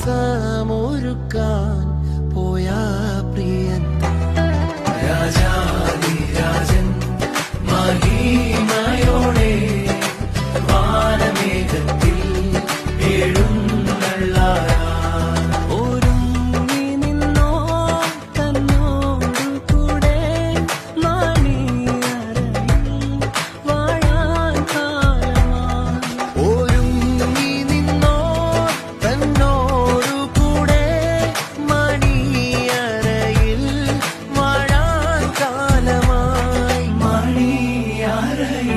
താമസമൊരുക്കാൻ പോയാ പ്രിയൻ രാജാധിരാജൻ മഹിമയോടെ വാനമേഘത്തിൽ എഴുന്നള്ളാൻ ഒരുങ്ങി നിന്നോ തന്നോടു കൂടെ മണിയറയിൽ വാഴാൻ കാലമായി ഒരുങ്ങി നിന്നോ തന്നോടു കൂടെ മണിയറയിൽ വാഴാൻ കാലമായി മണിയറയിൽ